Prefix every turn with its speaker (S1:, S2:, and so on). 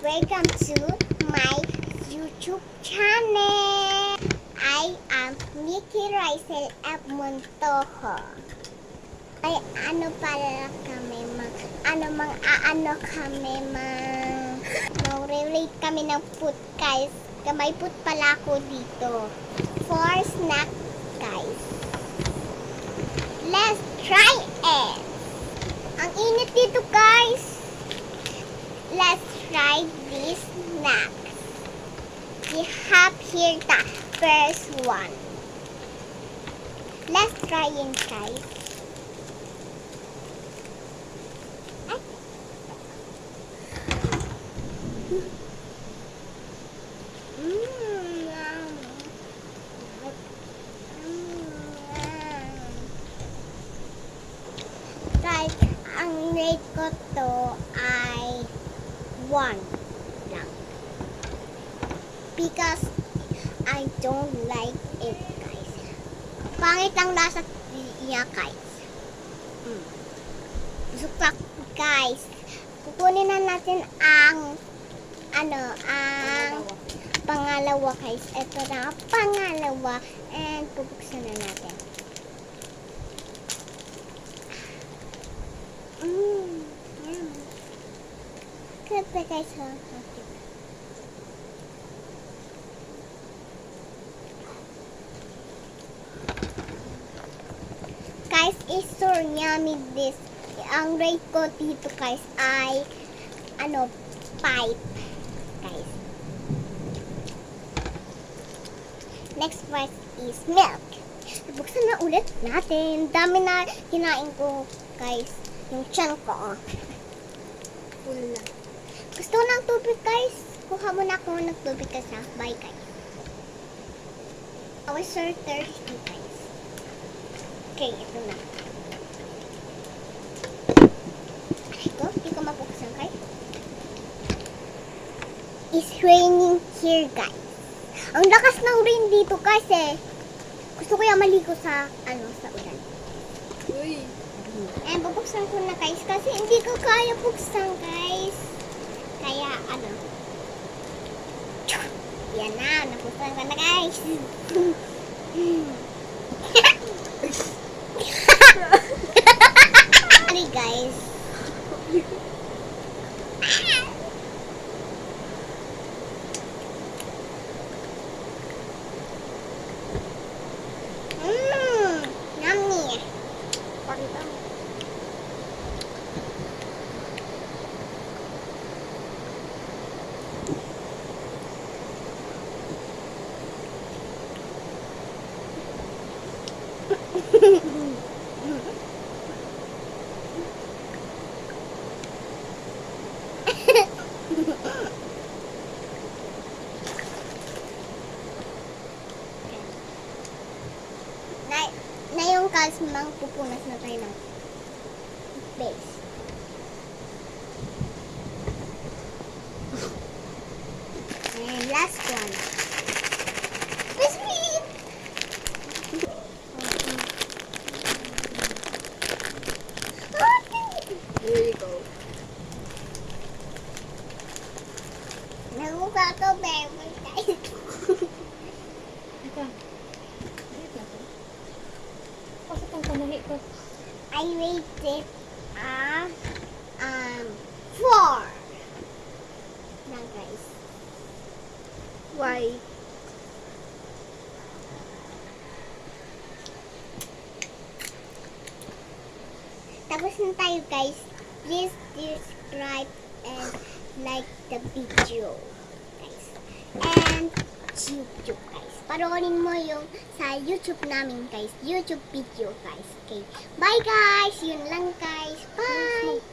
S1: Welcome to my YouTube channel. I am Nikki Rysel F. Montojo. Ay pala kami mag-relate kami ng food guys. May food pala ako dito. For snack guys. Let's try it. Ang init dito guys. Let's try this snacks. We have here the first one. Let's try it guys. Guys, ang rate ko to ay 1 lang. Because I don't like it, guys. Pangit ang lasa niya, guys. So, guys, kukunin na natin ang pangalawa, guys. Ito na ang pangalawa. And bubuksan na natin. Ganda guys, ha? Guys, is so yummy this. Ang rate ko dito guys ay 5 guys. Next price is milk. Buksan na ulit natin. Dami na kinain ko guys. Yung tiyan ko. Full na. Gusto ko ng tubig guys. Kuha mo na ako ng tubig kasi. Bye guys. I was so thirsty guys. Okay, ito na. Ito, hindi ko mabuksan guys. It's raining here guys. Ang lakas ng rain dito guys eh. Gusto ko yung maligo sa sa ulan. Uy. And bubuksan ko na guys kasi hindi ko kaya buksan guys. Kaya yan na, nabuksan ko na guys. Sorry guys. Yummy. Pakita mo. na yung guys, pupunas na tayo ng base. And last one. Sweet!
S2: There you go.
S1: Naguga ko, baby guys. I rated 4 lang guys.
S2: Why?
S1: Tapos na tayo guys. Please subscribe and like the video guys. And YouTube guys. Panoorin mo yung sa YouTube namin guys. YouTube video guys. Okay. Bye guys. Yun lang guys. Bye.